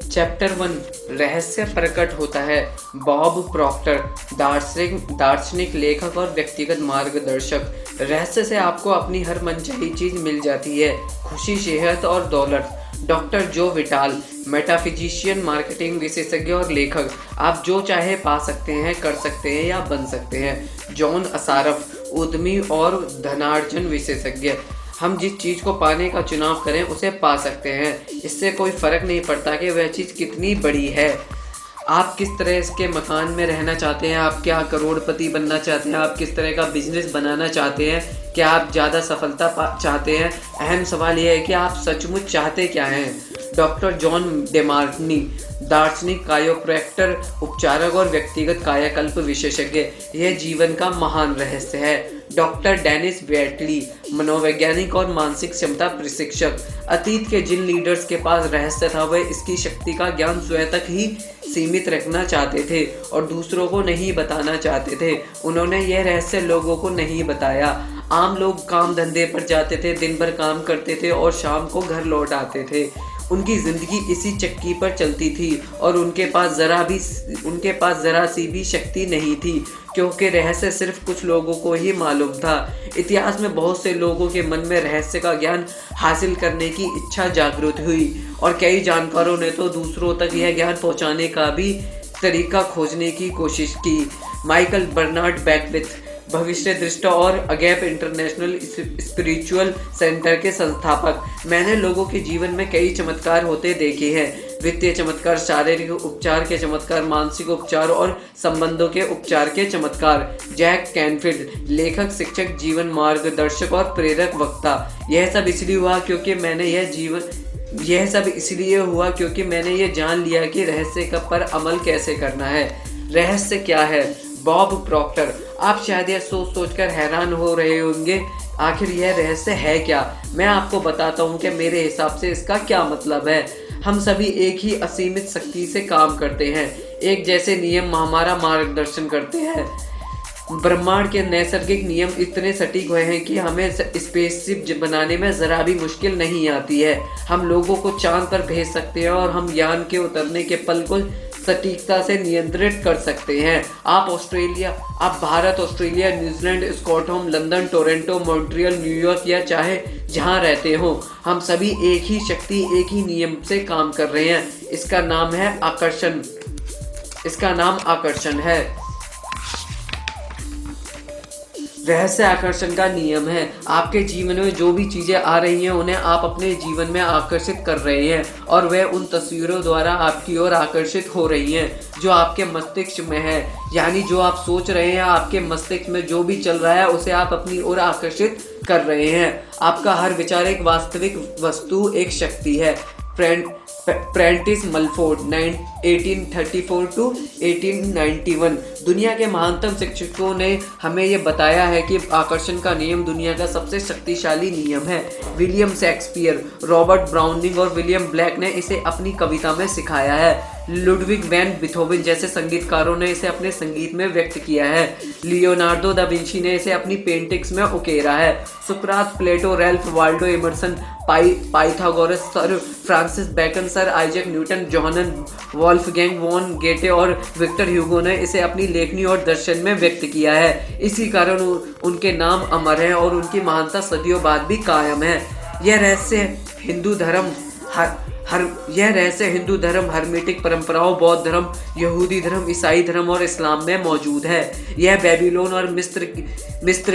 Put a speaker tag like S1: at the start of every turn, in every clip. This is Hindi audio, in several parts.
S1: चैप्टर 1 रहस्य प्रकट होता है। बॉब प्रॉक्टर, दार्शनिक लेखक और व्यक्तिगत मार्गदर्शक। रहस्य से आपको अपनी हर मनचाही चीज मिल जाती है, खुशी, सेहत और दौलत। डॉक्टर जो विटाल, मेटाफिजिशियन, मार्केटिंग विशेषज्ञ और लेखक। आप जो चाहे पा सकते हैं, कर सकते हैं या बन सकते हैं। जॉन असारफ, उद्यमी और धनार्जन विशेषज्ञ। हम जिस चीज़ को पाने का चुनाव करें उसे पा सकते हैं। इससे कोई फर्क नहीं पड़ता कि वह चीज़ कितनी बड़ी है। आप किस तरह के मकान में रहना चाहते हैं, आप क्या करोड़पति बनना चाहते हैं, आप किस तरह का बिजनेस बनाना चाहते हैं, क्या आप ज़्यादा सफलता चाहते हैं। अहम सवाल यह है कि आप सचमुच चाहते क्या हैं। डॉक्टर जॉन डेमार्टनी, दार्शनिक, कायोप्रैक्टर, उपचारक और व्यक्तिगत कायाकल्प विशेषज्ञ। यह जीवन का महान रहस्य है। डॉक्टर डेनिस वेटली, मनोवैज्ञानिक और मानसिक क्षमता प्रशिक्षक। अतीत के जिन लीडर्स के पास रहस्य था वह इसकी शक्ति का ज्ञान स्वयं तक ही सीमित रखना चाहते थे और दूसरों को नहीं बताना चाहते थे। उन्होंने यह रहस्य लोगों को नहीं बताया। आम लोग काम धंधे पर जाते थे, दिन भर काम करते थे और शाम को घर लौट आते थे। उनकी ज़िंदगी इसी चक्की पर चलती थी और उनके पास ज़रा सी भी शक्ति नहीं थी, क्योंकि रहस्य सिर्फ कुछ लोगों को ही मालूम था। इतिहास में बहुत से लोगों के मन में रहस्य का ज्ञान हासिल करने की इच्छा जागृत हुई और कई जानकारों ने तो दूसरों तक यह ज्ञान पहुंचाने का भी तरीका खोजने की कोशिश की। माइकल बर्नार्ड बैकविथ, भविष्य दृष्टा और अगैप इंटरनेशनल स्पिरिचुअल सेंटर के संस्थापक। मैंने लोगों के जीवन में कई चमत्कार होते देखे हैं। वित्तीय चमत्कार, शारीरिक उपचार के चमत्कार, मानसिक उपचार और संबंधों के उपचार के चमत्कार। जैक कैनफिल्ड, लेखक, शिक्षक, जीवन मार्गदर्शक और प्रेरक वक्ता। यह सब इसलिए हुआ क्योंकि मैंने ये जान लिया कि रहस्य पर अमल कैसे करना है। रहस्य क्या है? बॉब प्रॉक्टर, आप शायद यह सोच कर हैरान हो रहे होंगे, आखिर यह रहस्य है क्या? मैं आपको बताता हूँ कि मेरे हिसाब से इसका क्या मतलब है। हम सभी एक ही असीमित शक्ति से काम करते हैं, एक जैसे नियम हमारा मार्गदर्शन करते हैं। ब्रह्मांड के नैसर्गिक नियम इतने सटीक हुए हैं कि हमें स्पेसशिप बनाने में ज़रा भी मुश्किल नहीं आती है। हम लोगों को चांद पर भेज सकते हैं और हम यान के उतरने के पल को सटीकता से नियंत्रित कर सकते हैं। आप Bharat, Australia, New Zealand, Scotland, London, Toronto, Montreal, New York या चाहे जहां रहते हो, हम सभी एक ही शक्ति, एक ही नियम से काम कर रहे हैं। इसका नाम आकर्षण है। रहस्य आकर्षण का नियम है। आपके जीवन में जो भी चीज़ें आ रही हैं उन्हें आप अपने जीवन में आकर्षित कर रहे हैं और वह उन तस्वीरों द्वारा आपकी ओर आकर्षित हो रही हैं जो आपके मस्तिष्क में है। यानी जो आप सोच रहे हैं, आपके मस्तिष्क में जो भी चल रहा है उसे आप अपनी ओर आकर्षित कर रहे हैं। आपका हर विचार एक वास्तविक वस्तु, एक शक्ति है। Prentice Mulford, 1834 to 1891। दुनिया के महानतम शिक्षकों ने हमें यह बताया है कि आकर्षण का नियम दुनिया का सबसे शक्तिशाली नियम है। विलियम शेक्सपियर, रॉबर्ट ब्राउनिंग और विलियम ब्लैक ने इसे अपनी कविता में सिखाया है। लुडविग वैन बीथोवन जैसे संगीतकारों ने इसे अपने संगीत में व्यक्त किया है। लियोनार्डो दा विंची ने इसे अपनी पेंटिंग्स में उकेरा है। सुकरात, Plato, Ralph Waldo Emerson, Pythagoras, Sir Francis Bacon, Sir Isaac Newton, Johann Wolfgang von Goethe और विक्टर ह्यूगो ने इसे अपनी लेखनी और दर्शन में व्यक्त किया है। इसी कारण उनके नाम अमर हैं और उनकी महानता सदियों बाद भी कायम है। यह रहस्य हिंदू धर्म, हर्मेटिक परंपराओं, बौद्ध धर्म, यहूदी धर्म, ईसाई धर्म और इस्लाम में मौजूद है। यह बेबीलोन और मिस्र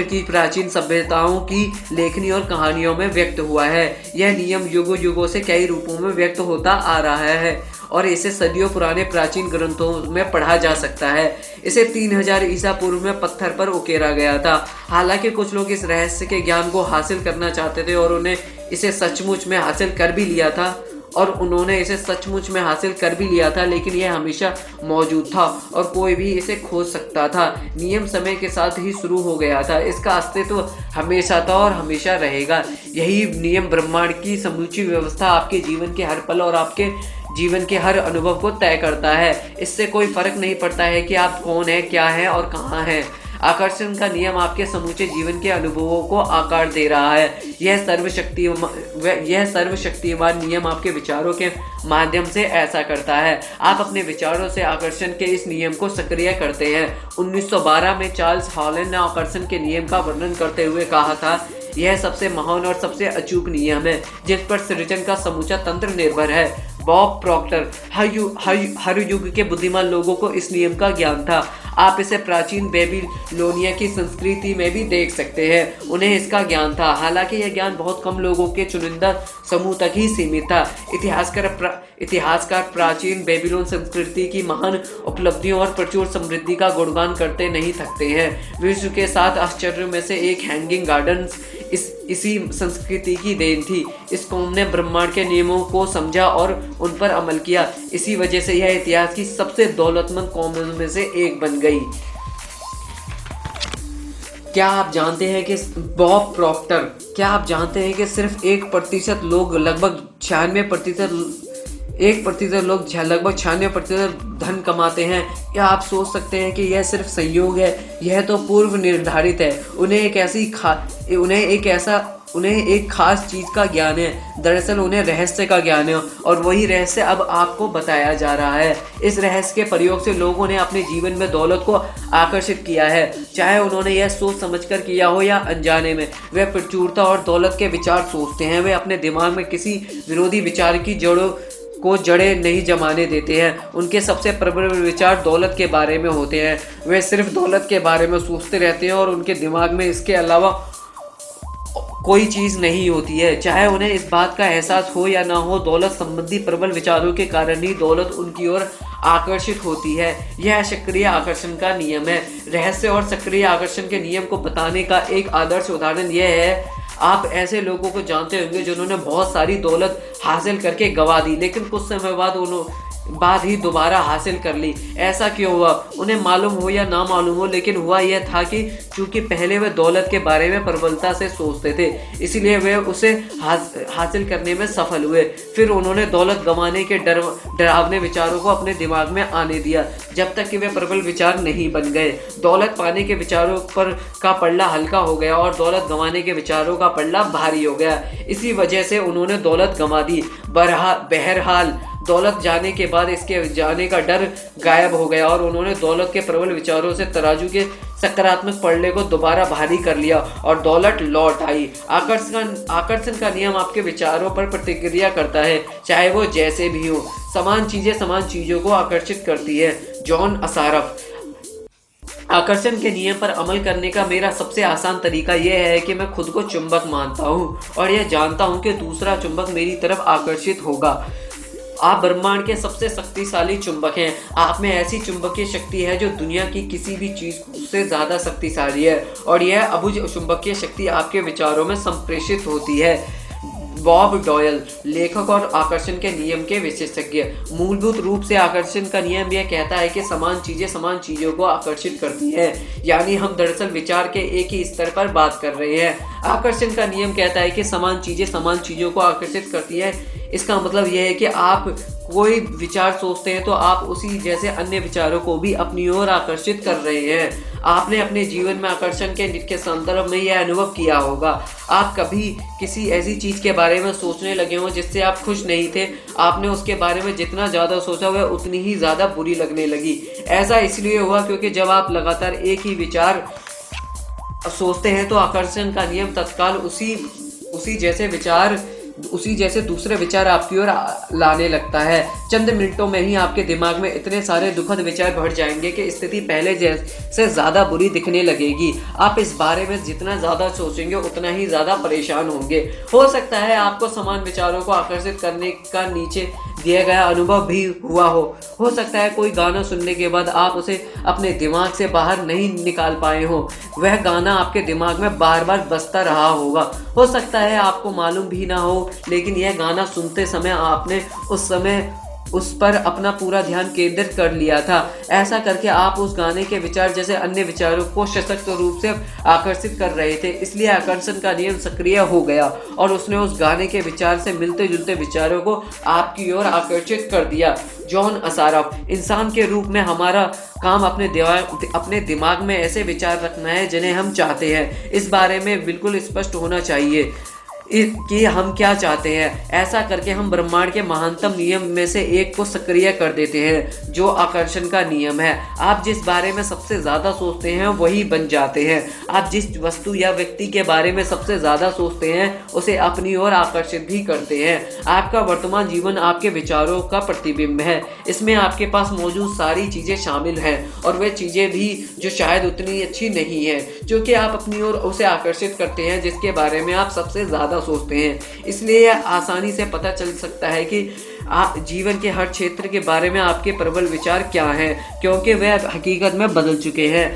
S1: की प्राचीन सभ्यताओं की लेखनी और कहानियों में व्यक्त हुआ है। यह नियम युगों युगों से कई रूपों में व्यक्त होता आ रहा है और इसे सदियों पुराने प्राचीन ग्रंथों में पढ़ा जा सकता है। इसे 3000 ईसा पूर्व में पत्थर पर उकेरा गया था। हालांकि कुछ लोग इस रहस्य के ज्ञान को हासिल करना चाहते थे और उन्होंने इसे सचमुच में हासिल कर भी लिया था, लेकिन यह हमेशा मौजूद था और कोई भी इसे खोज सकता था। नियम समय के साथ ही शुरू हो गया था, इसका अस्तित्व हमेशा था और हमेशा रहेगा। यही नियम ब्रह्मांड की समूची व्यवस्था आपके जीवन के हर पल और आपके जीवन के हर अनुभव को तय करता है। इससे कोई फर्क नहीं पड़ता है कि आप कौन है, क्या है और कहाँ हैं। आकर्षण का नियम आपके समूचे जीवन के अनुभवों को आकार दे रहा है। यह सर्वशक्तिमान नियम आपके विचारों के माध्यम से ऐसा करता है। आप अपने विचारों से आकर्षण के इस नियम को सक्रिय करते हैं। 1912 में चार्ल्स हॉलैंड ने आकर्षण के नियम का वर्णन करते हुए कहा था, यह सबसे महान और सबसे अचूक नियम है जिस पर सृजन का समूचा तंत्र निर्भर है। बॉब प्रॉक्टर, हर युग के बुद्धिमान लोगों को इस नियम का ज्ञान था। आप इसे प्राचीन बेबीलोनिया की संस्कृति में भी देख सकते हैं। उन्हें इसका ज्ञान था, हालांकि यह ज्ञान बहुत कम लोगों के चुनिंदा समूह तक ही सीमित था। इतिहासकार प्राचीन बेबीलोन संस्कृति की महान उपलब्धियों और प्रचुर समृद्धि का गुणगान करते नहीं थकते हैं। विश्व के 7 आश्चर्यों में से एक हैंगिंग गार्डन्स इसी संस्कृति की देन थी। इस कौम ने ब्रह्मांड के नियमों को समझा और उन पर अमल किया। इसी वजह से यह इतिहास की सबसे दौलतमंद कौमों में से एक बन गई। क्या आप जानते हैं कि बॉब प्रॉक्टर, क्या आप जानते हैं कि सिर्फ 1% लोग लगभग 96% धन कमाते हैं? क्या आप सोच सकते हैं कि यह सिर्फ संयोग है? यह तो पूर्व निर्धारित है। उन्हें एक खास चीज का ज्ञान है। दरअसल उन्हें रहस्य का ज्ञान है और वही रहस्य अब आपको बताया जा रहा है। इस रहस्य के प्रयोग से लोगों ने अपने जीवन में दौलत को आकर्षित किया है, चाहे उन्होंने यह सोच समझकर किया हो या अनजाने में। वे प्रचुरता और दौलत के विचार सोचते हैं। वे अपने दिमाग में किसी विरोधी विचार की जड़ें नहीं जमाने देते हैं। उनके सबसे प्रबल विचार दौलत के बारे में होते हैं। वे सिर्फ दौलत के बारे में सोचते रहते हैं और उनके दिमाग में इसके अलावा कोई चीज़ नहीं होती है। चाहे उन्हें इस बात का एहसास हो या ना हो, दौलत संबंधी प्रबल विचारों के कारण ही दौलत उनकी ओर आकर्षित होती है। यह सक्रिय आकर्षण का नियम है। रहस्य और सक्रिय आकर्षण के नियम को बताने का एक आदर्श उदाहरण यह है, आप ऐसे लोगों को जानते होंगे जिन्होंने बहुत सारी दौलत हासिल करके गंवा दी, लेकिन कुछ समय बाद ही दोबारा हासिल कर ली। ऐसा क्यों हुआ? उन्हें मालूम हो या ना मालूम हो, लेकिन हुआ यह था कि चूंकि पहले वे दौलत के बारे में प्रबलता से सोचते थे, इसलिए वे उसे हासिल करने में सफल हुए। फिर उन्होंने दौलत गंवाने के डरावने विचारों को अपने दिमाग में आने दिया जब तक कि वे प्रबल विचार नहीं बन गए। दौलत पाने के विचारों का पल्ला हल्का हो गया और दौलत गंवाने के विचारों का पल्ला भारी हो गया। इसी वजह से उन्होंने दौलत गंवा दी। बहरहाल दौलत जाने के बाद इसके जाने का डर गायब हो गया और उन्होंने दौलत के प्रबल विचारों से तराजू के सकारात्मक पलड़े को दोबारा भारी कर लिया और दौलत लौट आई। आकर्षण का नियम आपके विचारों पर प्रतिक्रिया करता है, चाहे वो जैसे भी हो। समान चीज़ों को आकर्षित करती है। जॉन असारफ। आकर्षण के नियम पर अमल करने का मेरा सबसे आसान तरीका यह है कि मैं खुद को चुंबक मानता हूँ और यह जानता हूँ कि दूसरा चुंबक मेरी तरफ आकर्षित होगा। आप ब्रह्मांड के सबसे शक्तिशाली चुंबक हैं। आप में ऐसी चुंबकीय शक्ति है जो दुनिया की किसी भी चीज़ से ज़्यादा शक्तिशाली है और यह अबुझ चुंबकीय शक्ति आपके विचारों में संप्रेषित होती है। बॉब डॉयल, लेखक और आकर्षण के नियम के विशेषज्ञ। मूलभूत रूप से आकर्षण का नियम यह कहता है कि समान चीज़ों को आकर्षित करती हैं, यानी हम दरअसल विचार के एक ही स्तर पर बात कर रहे हैं। आकर्षण का नियम कहता है कि समान चीज़ों को आकर्षित करती हैं। इसका मतलब यह है कि आप कोई विचार सोचते हैं तो आप उसी जैसे अन्य विचारों को भी अपनी ओर आकर्षित कर रहे हैं। आपने अपने जीवन में आकर्षण के संदर्भ में यह अनुभव किया होगा। आप कभी किसी ऐसी चीज़ के बारे में सोचने लगे हो जिससे आप खुश नहीं थे। आपने उसके बारे में जितना ज़्यादा सोचा वह उतनी ही ज़्यादा बुरी लगने लगी। ऐसा इसलिए हुआ क्योंकि जब आप लगातार एक ही विचार सोचते हैं तो आकर्षण का नियम तत्काल उसी जैसे दूसरे विचार आपकी ओर लाने लगता है। चंद मिनटों में ही आपके दिमाग में इतने सारे दुखद विचार भर जाएंगे कि स्थिति पहले से ज़्यादा बुरी दिखने लगेगी। आप इस बारे में जितना ज़्यादा सोचेंगे उतना ही ज़्यादा परेशान होंगे। हो सकता है आपको समान विचारों को आकर्षित करने का नीचे दिया गया अनुभव भी हुआ हो सकता है कोई गाना सुनने के बाद आप उसे अपने दिमाग से बाहर नहीं निकाल पाए हो। वह गाना आपके दिमाग में बार बार बजता रहा होगा। हो सकता है आपको मालूम भी ना हो, लेकिन यह गाना सुनते समय आपने उस समय उस पर अपना पूरा ध्यान केंद्रित कर लिया था। ऐसा करके आप उस गाने के विचार जैसे अन्य विचारों को सशक्त रूप से आकर्षित कर रहे थे, इसलिए आकर्षण का नियम सक्रिय हो गया और उसने उस गाने के विचार से मिलते जुलते विचारों को आपकी ओर आकर्षित कर दिया। जॉन असारफ, इंसान के रूप में हमारा काम अपने दिमाग में ऐसे विचार रखना है जिन्हें हम चाहते हैं। इस बारे में बिल्कुल स्पष्ट होना चाहिए कि हम क्या चाहते हैं। ऐसा करके हम ब्रह्मांड के महानतम नियम में से एक को सक्रिय कर देते हैं, जो आकर्षण का नियम है। आप जिस बारे में सबसे ज़्यादा सोचते हैं वही बन जाते हैं। आप जिस वस्तु या व्यक्ति के बारे में सबसे ज़्यादा सोचते हैं उसे अपनी ओर आकर्षित भी करते हैं। आपका वर्तमान जीवन आपके विचारों का प्रतिबिंब है। इसमें आपके पास मौजूद सारी चीज़ें शामिल हैं और वे चीज़ें भी जो शायद उतनी अच्छी नहीं हैं, जो कि आप अपनी ओर उसे आकर्षित करते हैं जिसके बारे में आप सबसे ज़्यादा सोचते हैं। इसलिए यह आसानी से पता चल सकता है कि आप जीवन के हर क्षेत्र के बारे में आपके प्रबल विचार क्या हैं, क्योंकि वे हकीकत में बदल चुके हैं।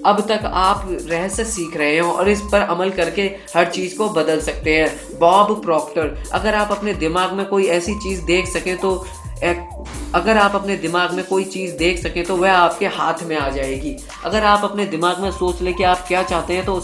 S1: अब तक आप रहस्य सीख रहे हैं और इस पर अमल करके हर चीज़ को बदल सकते हैं। बॉब प्रॉक्टर, अगर आप अपने दिमाग में कोई ऐसी चीज़ देख सकें तो वह आपके हाथ में आ जाएगी। अगर आप अपने दिमाग में सोच ले कि आप क्या चाहते हैं तो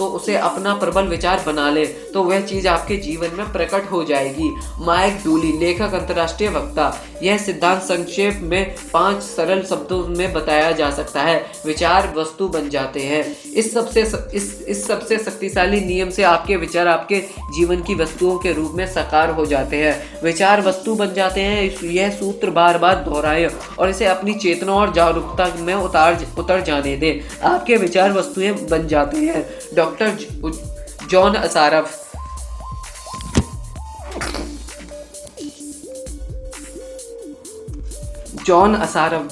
S1: उसे अपना प्रबल विचार बना ले, तो वह चीज़ आपके जीवन में प्रकट हो जाएगी। माइक डूली, लेखक, अंतर्राष्ट्रीय वक्ता। यह सिद्धांत संक्षेप में 5 सरल शब्दों में बताया जा सकता है। विचार वस्तु बन जाते हैं। इस सबसे शक्तिशाली नियम से आपके विचार आपके जीवन की वस्तुओं के रूप में साकार हो जाते हैं। विचार वस्तु बन जाते हैं। यह सूत्र बार बार दोहराएं और इसे अपनी चेतना और जागरूकता में उतर जाने दें। आपके विचार वस्तुएं बन जाते हैं। Doctor John Assaraf.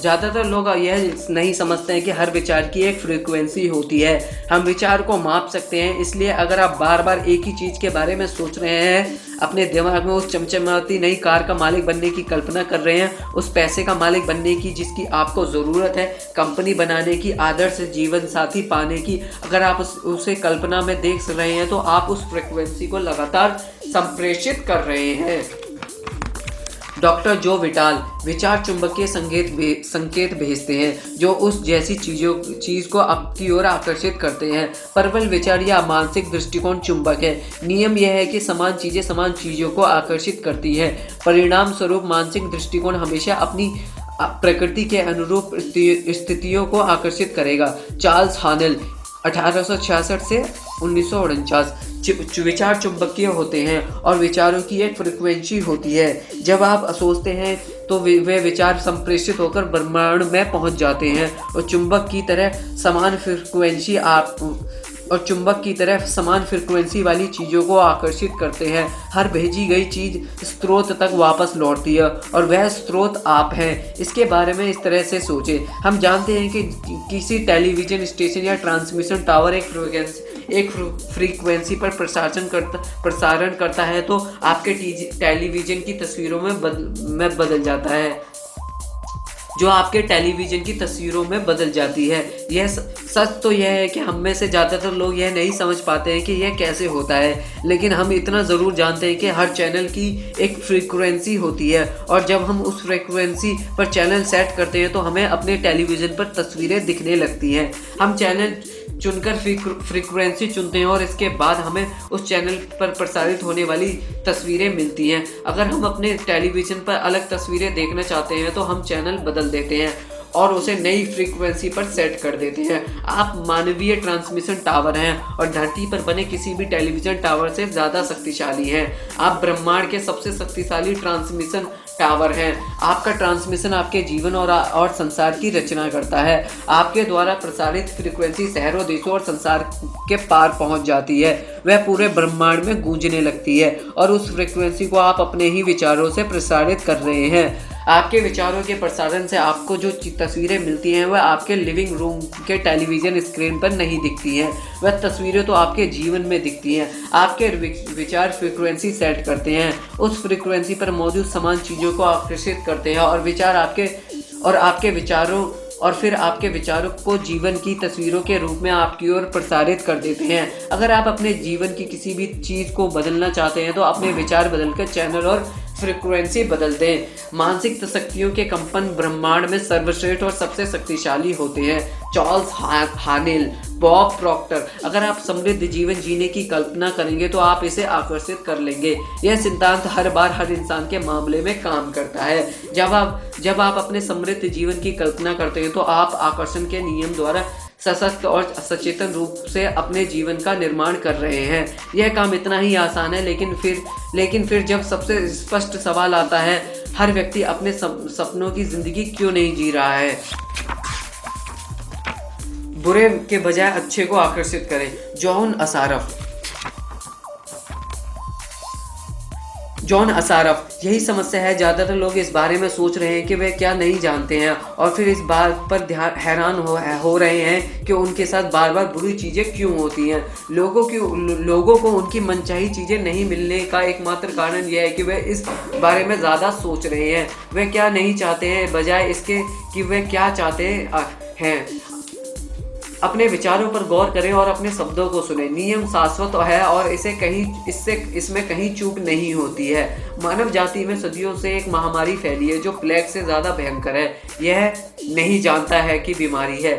S1: ज़्यादातर लोग यह नहीं समझते हैं कि हर विचार की एक फ्रीक्वेंसी होती है। हम विचार को माप सकते हैं। इसलिए अगर आप बार बार एक ही चीज़ के बारे में सोच रहे हैं, अपने दिमाग में उस चमचमाती नई कार का मालिक बनने की कल्पना कर रहे हैं, उस पैसे का मालिक बनने की जिसकी आपको ज़रूरत है, कंपनी बनाने की, आदर्श जीवन साथी पाने की, अगर आप उसे कल्पना में देख रहे हैं तो आप उस फ्रीक्वेंसी को लगातार संप्रेषित कर रहे हैं। डॉक्टर जो विटाल, विचार चुंबकीय संकेत भेजते हैं जो उस जैसी चीज़ को आपकी ओर आकर्षित करते हैं। प्रबल विचार या मानसिक दृष्टिकोण चुंबक है। नियम यह है कि समान चीज़ें समान चीज़ों को आकर्षित करती हैं। परिणाम स्वरूप मानसिक दृष्टिकोण हमेशा अपनी प्रकृति के अनुरूप स्थितियों को आकर्षित करेगा। चार्ल्स हानेल, 1866 से 1949। विचार चुंबकीय होते हैं और विचारों की एक फ्रीक्वेंसी होती है। जब आप सोचते हैं तो वे विचार संप्रेषित होकर ब्रह्मांड में पहुंच जाते हैं और चुंबक की तरह समान फ्रीक्वेंसी वाली चीज़ों को आकर्षित करते हैं। हर भेजी गई चीज़ स्रोत तक वापस लौटती है और वह स्रोत आप हैं। इसके बारे में इस तरह से सोचें। हम जानते हैं कि किसी टेलीविज़न स्टेशन या ट्रांसमिशन टावर एक फ्रीक्वेंसी पर प्रसारण करता है तो आपके टेलीविज़न की तस्वीरों में बदल जाता है, जो आपके टेलीविज़न की तस्वीरों में बदल जाती है। यह सच तो यह है कि हम में से ज़्यादातर लोग यह नहीं समझ पाते हैं कि यह कैसे होता है, लेकिन हम इतना ज़रूर जानते हैं कि हर चैनल की एक फ्रीक्वेंसी होती है और जब हम उस फ्रीक्वेंसी पर चैनल सेट करते हैं तो हमें अपने टेलीविज़न पर तस्वीरें दिखने लगती हैं। हम चैनल चुनकर फ्रीक्वेंसी चुनते हैं और इसके बाद हमें उस चैनल पर प्रसारित होने वाली तस्वीरें मिलती हैं। अगर हम अपने टेलीविज़न पर अलग तस्वीरें देखना चाहते हैं तो हम चैनल बदल देते हैं और उसे नई फ्रीक्वेंसी पर सेट कर देते हैं। आप मानवीय ट्रांसमिशन टावर हैं और धरती पर बने किसी भी टेलीविज़न टावर से ज़्यादा शक्तिशाली हैं। आप ब्रह्मांड के सबसे शक्तिशाली ट्रांसमिशन टावर हैं। आपका ट्रांसमिशन आपके जीवन और संसार की रचना करता है। आपके द्वारा प्रसारित फ्रीक्वेंसी शहरों, देशों और संसार के पार पहुंच जाती है। वह पूरे ब्रह्मांड में गूंजने लगती है और उस फ्रीक्वेंसी को आप अपने ही विचारों से प्रसारित कर रहे हैं। आपके विचारों के प्रसारण से आपको जो तस्वीरें मिलती हैं वह आपके लिविंग रूम के टेलीविज़न स्क्रीन पर नहीं दिखती हैं। वह तस्वीरें तो आपके जीवन में दिखती हैं। आपके विचार फ्रीक्वेंसी सेट करते हैं, उस फ्रीक्वेंसी पर मौजूद समान चीज़ों को आकर्षित करते हैं और आपके विचारों को जीवन की तस्वीरों के रूप में आपकी ओर प्रसारित कर देते हैं। अगर आप अपने जीवन की किसी भी चीज़ को बदलना चाहते हैं तो अपने विचार बदलकर चैनल और फ्रीक्वेंसी बदल दें। मानसिक शक्तियों के कंपन ब्रह्मांड में सर्वश्रेष्ठ और सबसे शक्तिशाली होते हैं। Charles Haanel, Bob Proctor. अगर आप समृद्ध जीवन जीने की कल्पना करेंगे तो आप इसे आकर्षित कर लेंगे। यह सिद्धांत हर बार हर इंसान के मामले में काम करता है। जब आप अपने समृद्ध जीवन की कल्पना करते हैं तो आप आकर्षण के नियम द्वारा सशक्त और सचेतन रूप से अपने जीवन का निर्माण कर रहे हैं। यह काम इतना ही आसान है, लेकिन फिर जब सबसे स्पष्ट सवाल आता है, हर व्यक्ति अपने सपनों की जिंदगी क्यों नहीं जी रहा है? बुरे के बजाय अच्छे को आकर्षित करें। जॉन असारफ। यही समस्या है, ज़्यादातर लोग इस बारे में सोच रहे हैं कि वे क्या नहीं जानते हैं और फिर इस बात पर हैरान हो रहे हैं कि उनके साथ बार बार बुरी चीज़ें क्यों होती हैं। लोगों को उनकी मनचाही चीज़ें नहीं मिलने का एकमात्र कारण यह है कि वे इस बारे में ज़्यादा सोच रहे हैं। वे क्या नहीं चाहते हैं बजाय इसके कि वे क्या चाहते हैं। अपने विचारों पर गौर करें और अपने शब्दों को सुनें। नियम शाश्वत है और इसमें कहीं चूक नहीं होती है। मानव जाति में सदियों से एक महामारी फैली है जो प्लेग से ज़्यादा भयंकर है। यह नहीं जानता है कि बीमारी है।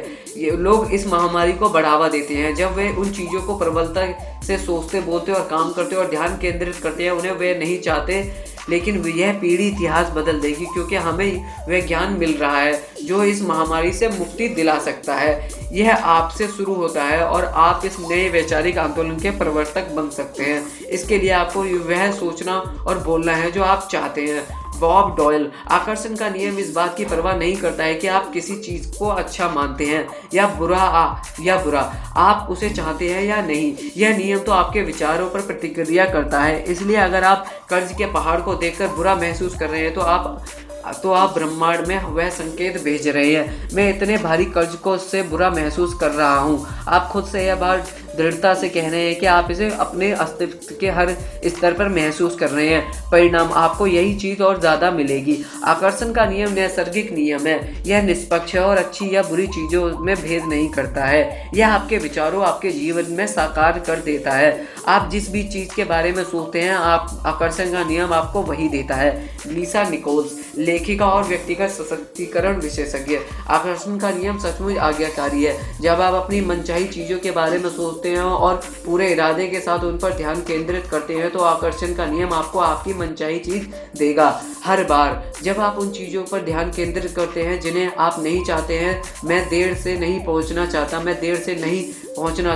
S1: लोग इस महामारी को बढ़ावा देते हैं। जब वे उन चीज़ों को प्रबलता से सोचते, बोलते और काम करते और ध्यान केंद्रित करते हैं उन्हें वे नहीं चाहते, लेकिन यह पीढ़ी इतिहास बदल देगी क्योंकि हमें वह ज्ञान मिल रहा है जो इस महामारी से मुक्ति दिला सकता है। यह आपसे शुरू होता है और आप इस नए वैचारिक आंदोलन के प्रवर्तक बन सकते हैं। इसके लिए आपको वह सोचना और बोलना है जो आप चाहते हैं। Bob Doyle. आकर्षण का नियम इस बात की परवाह नहीं करता है कि आप किसी चीज़ को अच्छा मानते हैं या बुरा, आप उसे चाहते हैं या नहीं। यह नियम तो आपके विचारों पर प्रतिक्रिया करता है। इसलिए अगर आप कर्ज के पहाड़ को देखकर बुरा महसूस कर रहे हैं तो आप ब्रह्मांड में वह संकेत भेज रहे हैं, मैं इतने भारी कर्ज को से बुरा महसूस कर रहा हूँ। आप खुद से यह बात दृढ़ता से कह रहे हैं कि आप इसे अपने अस्तित्व के हर स्तर पर महसूस कर रहे हैं। परिणाम आपको यही चीज़ और ज़्यादा मिलेगी। आकर्षण का नियम नैसर्गिक नियम है। यह निष्पक्ष है और अच्छी या बुरी चीज़ों में भेद नहीं करता है। यह आपके विचारों आपके जीवन में साकार कर देता है। आप जिस भी चीज़ के बारे में सोचते हैं, आप आकर्षण का नियम आपको वही देता है। लिसा निकोल्स, लेखिका और व्यक्तिगत सशक्तिकरण विशेषज्ञ। आकर्षण का नियम सचमुच आज्ञाकारी है। जब आप अपनी मनचाही चीज़ों के बारे में सोचते हैं और पूरे इरादे के साथ उन पर ध्यान केंद्रित करते हैं तो आकर्षण का नियम आपको आपकी मनचाही चीज़ देगा। हर बार जब आप उन चीज़ों पर ध्यान केंद्रित करते हैं जिन्हें आप नहीं चाहते हैं, मैं देर से नहीं पहुंचना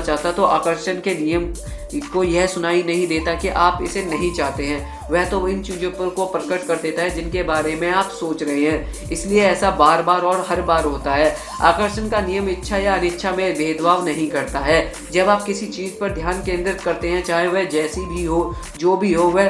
S1: चाहता, तो आकर्षण के नियम को यह सुनाई नहीं देता कि आप इसे नहीं चाहते हैं। वह तो इन चीज़ों पर को प्रकट कर देता है जिनके बारे में आप सोच रहे हैं। इसलिए ऐसा बार बार और हर बार होता है। आकर्षण का नियम इच्छा या अनिच्छा में भेदभाव नहीं करता है। जब आप किसी चीज़ पर ध्यान केंद्रित करते हैं, चाहे वह जैसी भी हो, जो भी हो वह,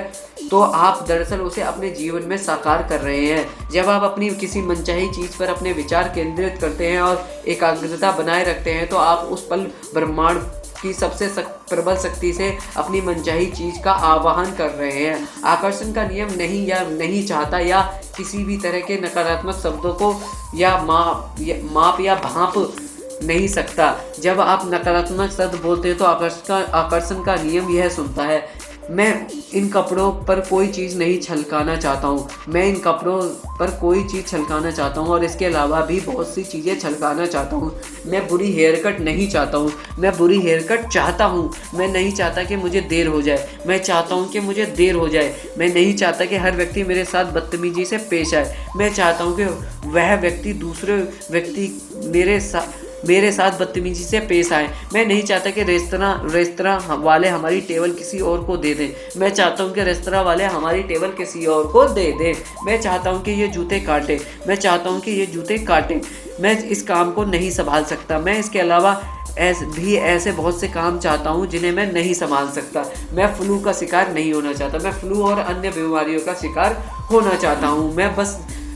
S1: तो आप दरअसल उसे अपने जीवन में साकार कर रहे हैं। जब आप अपनी किसी मनचाही चीज़ पर अपने विचार केंद्रित करते हैं और एकाग्रता बनाए रखते हैं तो आप उस पल ब्रह्मांड की सबसे प्रबल शक्ति से अपनी मनचाही चीज़ का आवाहन कर रहे हैं। आकर्षण का नियम नहीं चाहता या किसी भी तरह के नकारात्मक शब्दों को या माप या भांप नहीं सकता। जब आप नकारात्मक शब्द बोलते हैं तो आकर्षण का नियम यह सुनता है, मैं इन कपड़ों पर कोई चीज़ नहीं छलकाना चाहता हूँ, मैं इन कपड़ों पर कोई चीज़ छलकाना चाहता हूँ और इसके अलावा भी बहुत सी चीज़ें छलकाना चाहता हूँ। मैं बुरी हेयर कट नहीं चाहता हूँ, मैं बुरी हेयर कट चाहता हूँ। मैं नहीं चाहता कि मुझे देर हो जाए, मैं चाहता हूँ कि मुझे देर हो जाए। मैं नहीं चाहता कि हर व्यक्ति मेरे साथ बदतमीजी से पेश आए, मैं चाहता हूँ कि वह व्यक्ति दूसरे व्यक्ति मेरे साथ बदतमीजी से पेश आए। मैं नहीं चाहता कि रेस्तरां वाले हमारी टेबल किसी और को दे दें, मैं चाहता हूं कि रेस्तरां वाले हमारी टेबल किसी और को दे दें। मैं चाहता हूं कि ये जूते काटें, मैं इस काम को नहीं संभाल सकता। मैं इसके अलावा ऐसे बहुत से काम चाहता हूं जिन्हें मैं नहीं संभाल सकता। मैं फ्लू का शिकार नहीं होना चाहता, मैं फ्लू और अन्य बीमारियों का शिकार होना चाहता हूं।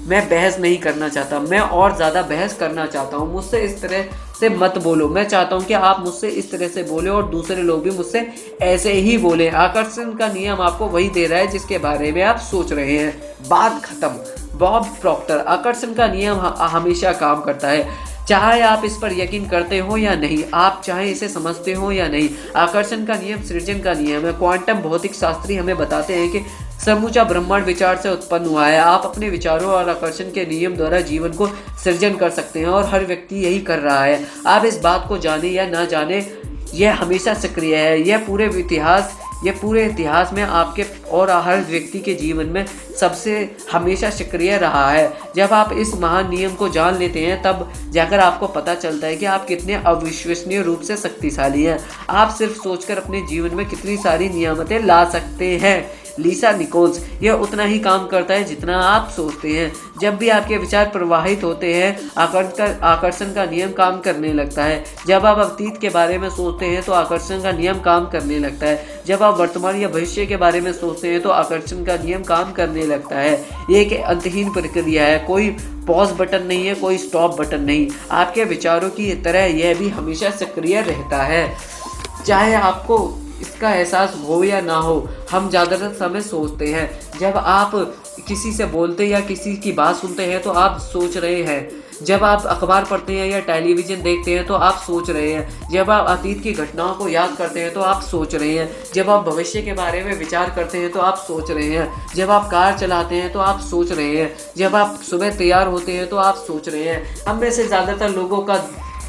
S1: मैं बहस नहीं करना चाहता, मैं और ज़्यादा बहस करना चाहता हूँ। मुझसे इस तरह से मत बोलो, मैं चाहता हूँ कि आप मुझसे इस तरह से बोले और दूसरे लोग भी मुझसे ऐसे ही बोले। आकर्षण का नियम आपको वही दे रहा है जिसके बारे में आप सोच रहे हैं। बात खत्म। Bob Procter. आकर्षण का नियम हमेशा काम करता है, चाहे आप इस पर यकीन करते हो या नहीं, आप चाहे इसे समझते हो या नहीं। आकर्षण का नियम सृजन का नियम है। क्वांटम भौतिक शास्त्री हमें बताते हैं कि समूचा ब्रह्मांड विचार से उत्पन्न हुआ है। आप अपने विचारों और आकर्षण के नियम द्वारा जीवन को सृजन कर सकते हैं और हर व्यक्ति यही कर रहा है। आप इस बात को जाने या ना जाने, यह हमेशा सक्रिय है। यह पूरे इतिहास में आपके और हर व्यक्ति के जीवन में सबसे हमेशा सक्रिय रहा है। जब आप इस महान नियम को जान लेते हैं तब जाकर आपको पता चलता है कि आप कितने अविश्वसनीय रूप से शक्तिशाली हैं। आप सिर्फ सोचकर अपने जीवन में कितनी सारी नियामतें ला सकते हैं। लिसा निकोल्स, यह उतना ही काम करता है जितना आप सोचते हैं। जब भी आपके विचार प्रवाहित होते हैं, आकर्षण का नियम काम करने लगता है। जब आप अतीत के बारे में सोचते हैं तो आकर्षण का नियम काम करने लगता है। जब आप वर्तमान या भविष्य के बारे में सोचते हैं तो आकर्षण का नियम काम करने लगता है। ये एक अंतहीन प्रक्रिया है। कोई पॉज बटन नहीं है, कोई स्टॉप बटन नहीं। आपके विचारों की तरह यह भी हमेशा सक्रिय रहता है, चाहे आपको इसका एहसास हो या ना हो। हम ज़्यादातर समय सोचते हैं। जब आप किसी से बोलते या किसी की बात सुनते हैं तो आप सोच रहे हैं। जब आप अखबार पढ़ते हैं या टेलीविज़न देखते हैं तो आप सोच रहे हैं। जब आप अतीत की घटनाओं को याद करते हैं तो आप सोच रहे हैं। जब आप भविष्य के बारे में विचार करते हैं तो आप सोच रहे हैं। जब आप कार चलाते हैं तो आप सोच रहे हैं। जब आप सुबह तैयार होते हैं तो आप सोच रहे हैं। हम में से ज़्यादातर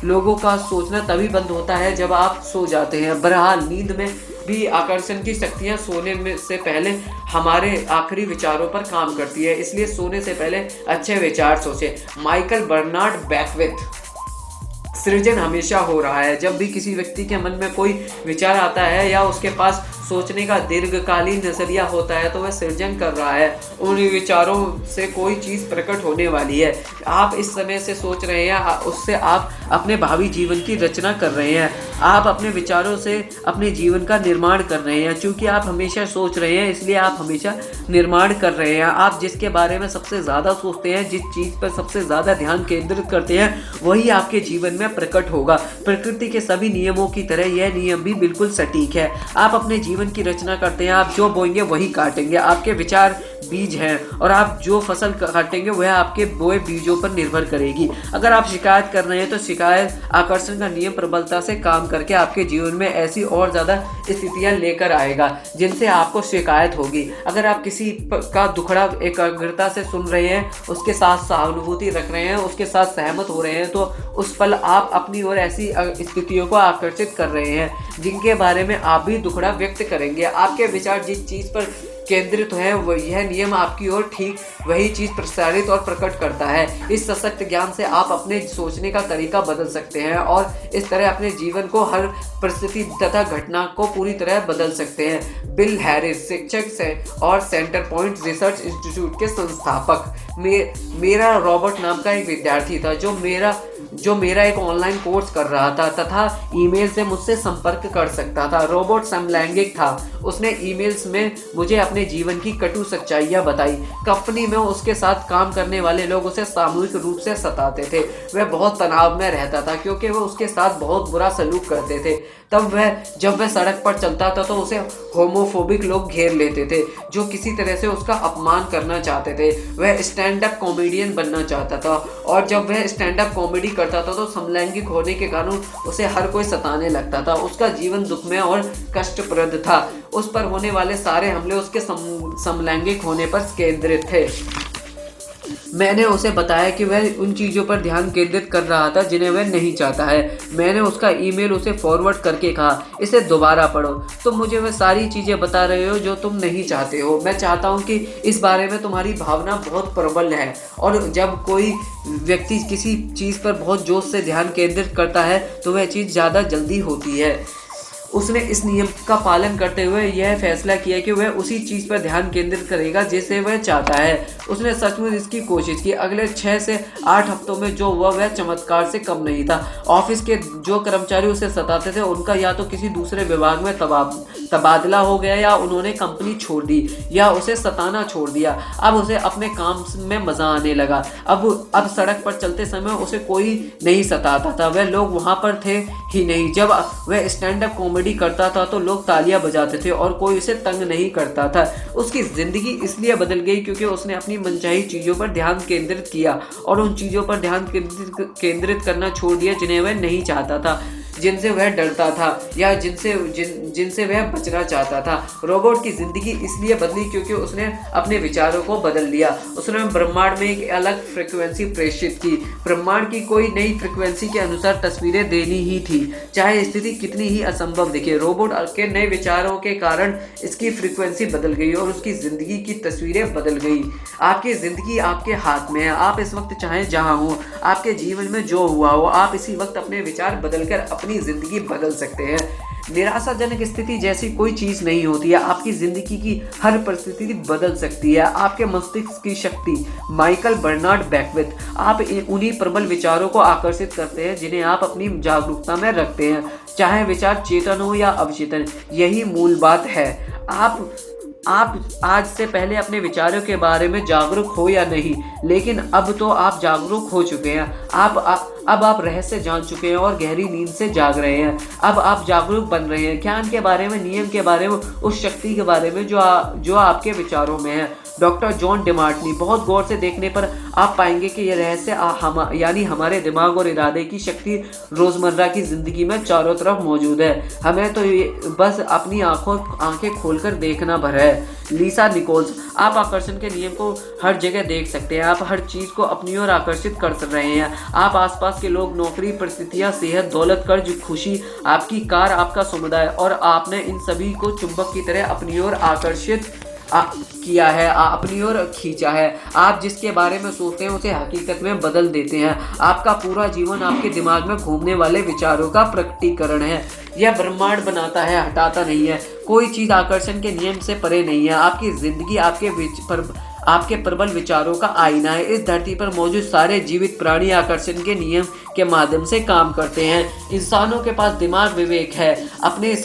S1: लोगों का सोचना तभी बंद होता है जब आप सो जाते हैं। बहरहाल नींद में भी आकर्षण की शक्तियाँ सोने में से पहले हमारे आखिरी विचारों पर काम करती है, इसलिए सोने से पहले अच्छे विचार सोचें। Michael Bernard Beckwith. सृजन हमेशा हो रहा है। जब भी किसी व्यक्ति के मन में कोई विचार आता है या उसके पास सोचने का दीर्घकालीन नजरिया होता है तो वह सृजन कर रहा है। उन विचारों से कोई चीज़ प्रकट होने वाली है। आप इस समय से सोच रहे हैं, उससे आप अपने भावी जीवन की रचना कर रहे हैं। आप अपने विचारों से अपने जीवन का निर्माण कर रहे हैं। चूँकि आप हमेशा सोच रहे हैं इसलिए आप हमेशा निर्माण कर रहे हैं। आप जिसके बारे में सबसे ज़्यादा सोचते हैं, जिस चीज़ पर सबसे ज़्यादा ध्यान केंद्रित करते हैं, वही आपके जीवन में प्रकट होगा। प्रकृति के सभी नियमों की तरह यह नियम भी बिल्कुल सटीक है। आप अपने जीवन की रचना करते हैं। आप जो बोएंगे वही काटेंगे। आपके विचार बीज हैं और आप जो फसल काटेंगे वह आपके बोए बीजों पर निर्भर करेगी। अगर आप शिकायत कर रहे हैं तो शिकायत आकर्षण का नियम प्रबलता से काम करके आपके जीवन में ऐसी और ज़्यादा स्थितियां लेकर आएगा जिनसे आपको शिकायत होगी। अगर आप किसी का दुखड़ा एकाग्रता से सुन रहे हैं, उसके साथ सहानुभूति रख रहे हैं, उसके साथ सहमत हो रहे हैं तो उस पल आप अपनी ओर ऐसी स्थितियों को आकर्षित कर रहे हैं जिनके बारे में आप भी दुखड़ा व्यक्त करेंगे। आपके विचार जिस चीज़ पर केंद्रित है वो यह नियम आपकी ओर ठीक वही चीज़ प्रसारित और प्रकट करता है। इस सशक्त ज्ञान से आप अपने सोचने का तरीका बदल सकते हैं और इस तरह अपने जीवन को हर परिस्थिति तथा घटना को पूरी तरह बदल सकते हैं। बिल हैरिस, शिक्षक और सेंटर पॉइंट रिसर्च इंस्टीट्यूट के संस्थापक। मेरा रॉबर्ट नाम का एक विद्यार्थी था जो मेरा एक ऑनलाइन कोर्स कर रहा था तथा ईमेल से मुझसे संपर्क कर सकता था। रॉबर्ट समलैंगिक था। उसने ईमेल्स में मुझे अपने जीवन की कटु सच्चाइयाँ बताई। कंपनी में उसके साथ काम करने वाले लोग उसे सामूहिक रूप से सताते थे। वह बहुत तनाव में रहता था क्योंकि वह उसके साथ बहुत बुरा सलूक करते थे। जब वह सड़क पर चलता था तो उसे होमोफोबिक लोग घेर लेते थे जो किसी तरह से उसका अपमान करना चाहते थे। वह स्टैंड अप कॉमेडियन बनना चाहता था और जब वह स्टैंड अप कॉमेडी करता था तो समलैंगिक होने के कारण उसे हर कोई सताने लगता था। उसका जीवन दुखमय और कष्टप्रद था। उस पर होने वाले सारे हमले उसके समलैंगिक होने पर केंद्रित थे। मैंने उसे बताया कि वह उन चीज़ों पर ध्यान केंद्रित कर रहा था जिन्हें वह नहीं चाहता है। मैंने उसका ईमेल उसे फॉरवर्ड करके कहा, इसे दोबारा पढ़ो। तुम मुझे वह सारी चीज़ें बता रहे हो जो तुम नहीं चाहते हो। मैं चाहता हूँ कि इस बारे में तुम्हारी भावना बहुत प्रबल है और जब कोई व्यक्ति किसी चीज़ पर बहुत जोश से ध्यान केंद्रित करता है तो वह चीज़ ज़्यादा जल्दी होती है। उसने इस नियम का पालन करते हुए यह फैसला किया कि वह उसी चीज़ पर ध्यान केंद्रित करेगा जिसे वह चाहता है। उसने सचमुच इसकी कोशिश की। अगले 6 से 8 हफ्तों में जो वह चमत्कार से कम नहीं था। ऑफिस के जो कर्मचारी उसे सताते थे उनका या तो किसी दूसरे विभाग में तबादला हो गया या उन्होंने कंपनी छोड़ दी या उसे सताना छोड़ दिया। अब उसे अपने काम में मज़ा आने लगा। अब सड़क पर चलते समय उसे कोई नहीं सताता था। वह लोग वहाँ पर थे ही नहीं। जब वह स्टैंड अप कॉमेडी करता था तो लोग तालियां बजाते थे और कोई उसे तंग नहीं करता था। उसकी ज़िंदगी इसलिए बदल गई क्योंकि उसने अपनी मनचाही चीज़ों पर ध्यान केंद्रित किया और उन चीज़ों पर ध्यान केंद्रित करना छोड़ दिया जिन्हें वह नहीं चाहता था। जिनसे वह डरता था या जिनसे वह बचना चाहता था। रोबोट की जिंदगी इसलिए बदली क्योंकि उसने अपने विचारों को बदल लिया। उसने ब्रह्मांड में एक अलग फ्रिक्वेंसी प्रेषित की। ब्रह्मांड की कोई नई फ्रिक्वेंसी के अनुसार तस्वीरें देनी ही थी, चाहे स्थिति कितनी ही असंभव दिखे। रोबोट के नए विचारों के कारण इसकी फ्रिक्वेंसी बदल गई और उसकी जिंदगी की तस्वीरें बदल गई। आपकी जिंदगी आपके हाथ में है। आप इस वक्त चाहे जहां हो, आपके जीवन में जो हुआ हो, आप इसी वक्त अपने विचार बदलकर अपनी जिंदगी बदल सकते हैं। निराशाजनक स्थिति जैसी कोई चीज नहीं होती है। आपकी जिंदगी की हर परिस्थिति बदल सकती है। आपके मस्तिष्क की शक्ति। Michael Bernard Beckwith. आप उन्हीं प्रबल विचारों को आकर्षित करते हैं जिन्हें आप अपनी जागरूकता में रखते हैं, चाहे विचार चेतन हो या अवचेतन। यही मूल बात है। आप आज से पहले अपने विचारों के बारे में जागरूक हो या नहीं, लेकिन अब तो आप जागरूक हो चुके हैं। अब आप रहस्य जान चुके हैं और गहरी नींद से जाग रहे हैं। अब आप जागरूक बन रहे हैं ज्ञान के बारे में, नियम के बारे में, उस शक्ति के बारे में जो आपके विचारों में है। Doctor John Demartini. बहुत गौर से देखने पर आप पाएंगे कि यह रहस्य यानी हमारे दिमाग और इरादे की शक्ति रोजमर्रा की जिंदगी में चारों तरफ मौजूद है। हमें तो बस अपनी आंखें खोलकर देखना भर है। लीसा निकोल्स। आप आकर्षण के नियम को हर जगह देख सकते हैं। आप हर चीज को अपनी ओर आकर्षित कर रहे हैं। आप आसपास के लोग, नौकरी, परिस्थितियां, सेहत, दौलत, कर्ज, खुशी, आपकी कार, आपका समुदाय, और आपने इन सभी को चुंबक की तरह अपनी ओर आकर्षित किया है, अपनी ओर खींचा है। आप जिसके बारे में सोचते हैं उसे हकीकत में बदल देते हैं। आपका पूरा जीवन आपके दिमाग में घूमने वाले विचारों का प्रकटीकरण है। यह ब्रह्मांड बनाता है, हटाता नहीं है। कोई चीज आकर्षण के नियम से परे नहीं है। आपकी जिंदगी आपके प्रबल विचारों का आईना है। इस धरती पर मौजूद सारे जीवित प्राणी आकर्षण के नियम के माध्यम से काम करते हैं। इंसानों के पास दिमाग, विवेक है। अपने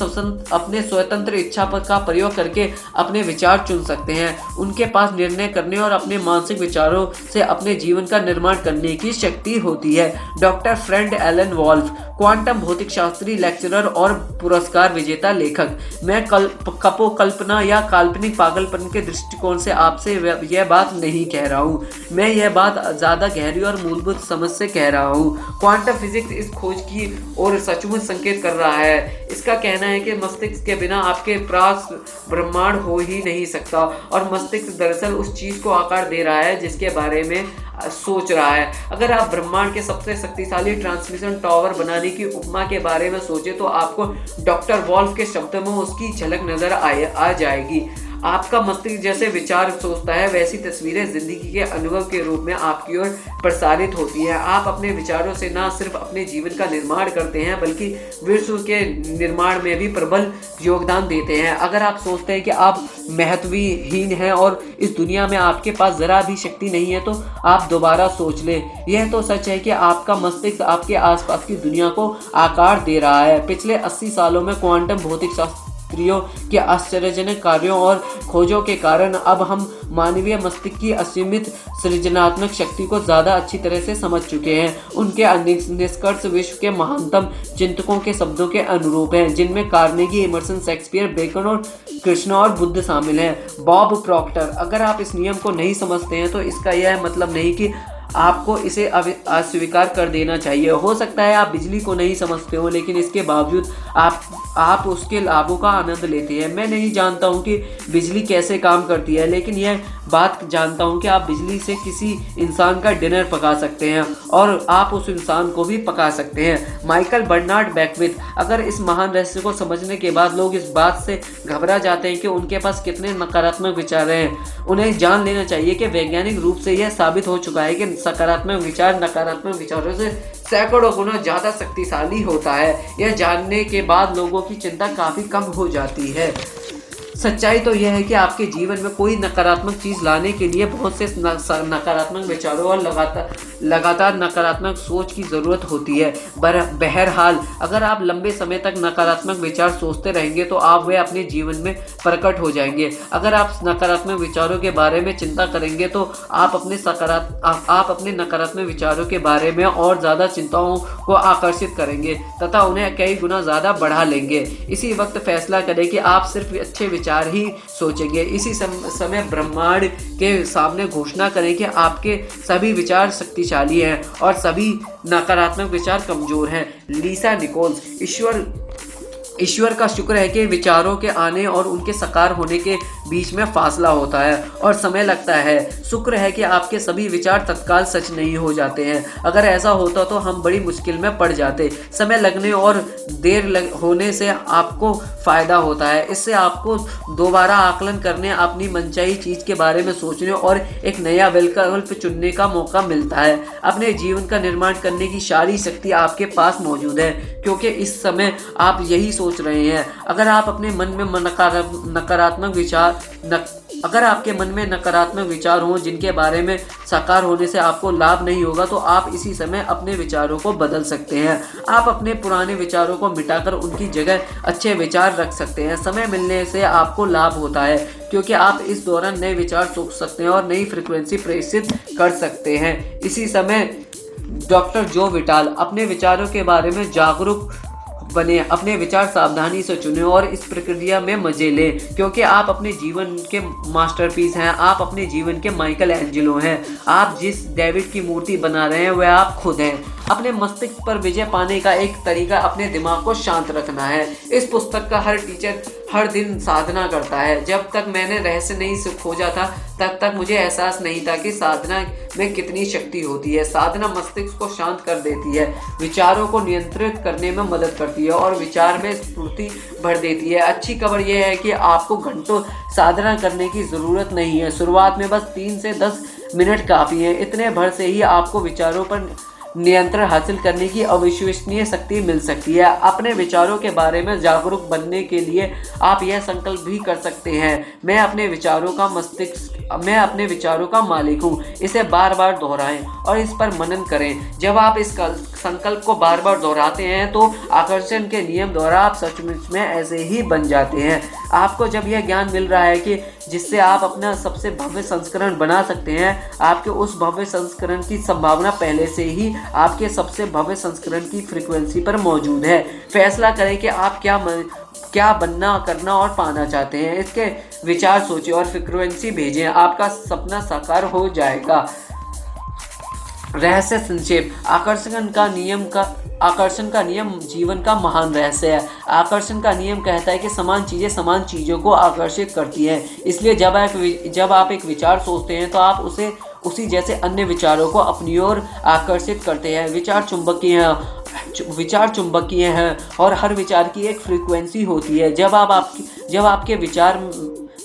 S1: स्वतंत्र इच्छा का प्रयोग करके अपने विचार चुन सकते हैं। उनके पास निर्णय करने और अपने मानसिक विचारों से अपने जीवन का निर्माण करने की शक्ति होती है। Doctor Fred Alan Wolf. Quantum भौतिक शास्त्री, लेक्चरर और पुरस्कार विजेता लेखक। मैं कल्पना या काल्पनिक पागलपन के दृष्टिकोण से आपसे यह बात नहीं कह रहा हूँ। मैं यह बात ज़्यादा गहरी और मूलभूत समझ से कह रहा हूँ। क्वांटम फिजिक्स इस खोज की ओर सचमुच संकेत कर रहा है। इसका कहना है कि मस्तिष्क के बिना आपके पास ब्रह्मांड हो ही नहीं सकता, और मस्तिष्क दरअसल उस चीज़ को आकार दे रहा है जिसके बारे में सोच रहा है। अगर आप ब्रह्मांड के सबसे शक्तिशाली ट्रांसमिशन टावर बनाने की उपमा के बारे में सोचे तो आपको डॉक्टर वॉल्फ के शब्दों में उसकी झलक नजर आ जाएगी। आपका मस्तिष्क जैसे विचार सोचता है, वैसी तस्वीरें जिंदगी के अनुभव के रूप में आपकी ओर प्रसारित होती हैं। आप अपने विचारों से न सिर्फ अपने जीवन का निर्माण करते हैं, बल्कि विश्व के निर्माण में भी प्रबल योगदान देते हैं। अगर आप सोचते हैं कि आप महत्वहीन हैं और इस दुनिया में आपके पास जरा भी शक्ति नहीं है, तो आप दोबारा सोच लें। यह तो सच है कि आपका मस्तिष्क आपके आसपास की दुनिया को आकार दे रहा है। पिछले 80 सालों में क्वांटम भौतिक शास्त्रियों के आश्चर्यजनक कार्यों और खोजों के कारण अब हम मानवीय मस्तिष्क की असीमित सृजनात्मक शक्ति को ज़्यादा अच्छी तरह से समझ चुके हैं। उनके निष्कर्ष विश्व के महानतम चिंतकों के शब्दों के अनुरूप हैं, जिनमें कार्नेगी, इमर्सन, शेक्सपियर, बेकन और कृष्णा और बुद्ध शामिल हैं। Bob Proctor. अगर आप इस नियम को नहीं समझते हैं तो इसका यह मतलब नहीं कि आपको इसे अस्वीकार कर देना चाहिए। हो सकता है आप बिजली को नहीं समझते हो, लेकिन इसके बावजूद आप उसके लाभों का आनंद लेते हैं। मैं नहीं जानता हूं कि बिजली कैसे काम करती है, लेकिन यह बात जानता हूं कि आप बिजली से किसी इंसान का डिनर पका सकते हैं और आप उस इंसान को भी पका सकते हैं। Michael Bernard Beckwith. अगर इस महान रहस्य को समझने के बाद लोग इस बात से घबरा जाते हैं कि उनके पास कितने नकारात्मक विचार हैं, उन्हें जान लेना चाहिए कि वैज्ञानिक रूप से यह साबित हो चुका है कि सकारात्मक विचार नकारात्मक विचारों से सैकड़ों गुना ज़्यादा शक्तिशाली होता है। यह जानने के बाद लोगों की चिंता काफ़ी कम हो जाती है। सच्चाई तो यह है कि आपके जीवन में कोई नकारात्मक चीज़ लाने के लिए बहुत से नकारात्मक विचारों और लगातार नकारात्मक सोच की ज़रूरत होती है। बहरहाल, अगर आप लंबे समय तक नकारात्मक विचार सोचते रहेंगे तो आप वे अपने जीवन में प्रकट हो जाएंगे। अगर आप नकारात्मक विचारों के बारे में चिंता करेंगे तो आप अपने नकारात्मक विचारों के बारे में और ज़्यादा चिंताओं को आकर्षित करेंगे तथा उन्हें कई गुना ज़्यादा बढ़ा लेंगे। इसी वक्त फैसला करें कि आप सिर्फ अच्छे विचार ही सोचेंगे। इसी समय ब्रह्मांड के सामने घोषणा करें कि आपके सभी विचार शक्तिशाली हैं और सभी नकारात्मक विचार कमजोर हैं। लिसा निकोल्स, ईश्वर का शुक्र है कि विचारों के आने और उनके साकार होने के बीच में फासला होता है और समय लगता है। शुक्र है कि आपके सभी विचार तत्काल सच नहीं हो जाते हैं। अगर ऐसा होता तो हम बड़ी मुश्किल में पड़ जाते। समय लगने और होने से आपको फ़ायदा होता है। इससे आपको दोबारा आकलन करने, अपनी मनचाही चीज़ के बारे में सोचने और एक नया विकल्प चुनने का मौका मिलता है। अपने जीवन का निर्माण करने की सारी शक्ति आपके पास मौजूद है, क्योंकि इस समय आप यही सोच रहे हैं। अगर आप अपने मन में अगर आपके मन में नकारात्मक विचार हों जिनके बारे में साकार होने से आपको लाभ नहीं होगा, तो आप इसी समय अपने विचारों को बदल सकते हैं। आप अपने पुराने विचारों को मिटाकर उनकी जगह अच्छे विचार रख सकते हैं। समय मिलने से आपको लाभ होता है, क्योंकि आप इस दौरान नए विचार सोच सकते हैं और नई फ्रीक्वेंसी प्रेषित कर सकते हैं। इसी समय डॉक्टर जो विटाल, अपने विचारों के बारे में जागरूक बने, अपने विचार सावधानी से चुनें और इस प्रक्रिया में मजे लें, क्योंकि आप अपने जीवन के मास्टरपीस हैं। आप अपने जीवन के माइकल एंजेलो हैं। आप जिस डेविड की मूर्ति बना रहे हैं वह आप खुद हैं। अपने मस्तिष्क पर विजय पाने का एक तरीका अपने दिमाग को शांत रखना है। इस पुस्तक का हर टीचर हर दिन साधना करता है। जब तक मैंने रहस्य नहीं खोजा था तब तक मुझे एहसास नहीं था कि साधना में कितनी शक्ति होती है। साधना मस्तिष्क को शांत कर देती है, विचारों को नियंत्रित करने में मदद करती है और विचार में स्फूर्ति भर देती है। अच्छी खबर यह है कि आपको घंटों साधना करने की ज़रूरत नहीं है। शुरुआत में बस 3 से 10 मिनट काफ़ी है। इतने भर से ही आपको विचारों पर नियंत्रण हासिल करने की अविश्वसनीय शक्ति मिल सकती है। अपने विचारों के बारे में जागरूक बनने के लिए आप यह संकल्प भी कर सकते हैं, मैं अपने विचारों का मालिक हूँ। इसे बार बार दोहराएं और इस पर मनन करें। जब आप इस संकल्प को बार बार दोहराते हैं तो आकर्षण के नियम द्वारा आप सचमुच में ऐसे ही बन जाते हैं। आपको जब यह ज्ञान मिल रहा है कि जिससे आप अपना सबसे भव्य संस्करण बना सकते हैं, आपके उस भव्य संस्करण की संभावना पहले से ही आपके सबसे भव्य संस्करण की फ्रीक्वेंसी पर मौजूद है। फैसला करें कि आप क्या बनना, करना और पाना चाहते हैं। इसके विचार सोचें और फ्रीक्वेंसी भेजें। आपका सपना साकार हो जाएगा। रहस्य संक्षेप। आकर्षण का नियम जीवन का महान रहस्य है। आकर्षण का नियम कहता है कि समान चीज़ें समान चीज़ों को आकर्षित करती हैं। इसलिए जब आप एक विचार सोचते हैं तो आप उसी जैसे अन्य विचारों को अपनी ओर आकर्षित करते हैं। विचार चुंबकीय हैं और हर विचार की एक फ्रीक्वेंसी होती है।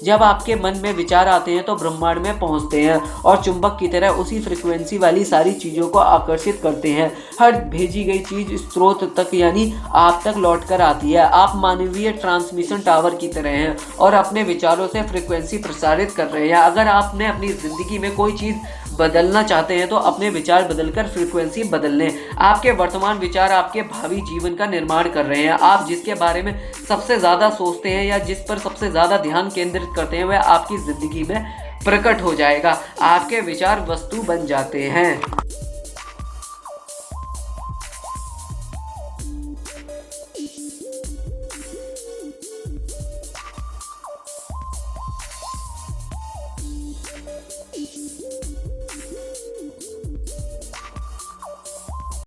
S1: जब आपके मन में विचार आते हैं तो ब्रह्मांड में पहुंचते हैं और चुंबक की तरह उसी फ्रीक्वेंसी वाली सारी चीज़ों को आकर्षित करते हैं। हर भेजी गई चीज़ स्रोत तक यानी आप तक लौट कर आती है। आप मानवीय ट्रांसमिशन टावर की तरह हैं और अपने विचारों से फ्रीक्वेंसी प्रसारित कर रहे हैं। अगर आपने अपनी ज़िंदगी में कोई चीज़ बदलना चाहते हैं तो अपने विचार बदलकर फ्रीक्वेंसी बदल लें। आपके वर्तमान विचार आपके भावी जीवन का निर्माण कर रहे हैं। आप जिसके बारे में सबसे ज़्यादा सोचते हैं या जिस पर सबसे ज़्यादा ध्यान केंद्रित करते हैं वह आपकी ज़िंदगी में प्रकट हो जाएगा। आपके विचार वस्तु बन जाते हैं।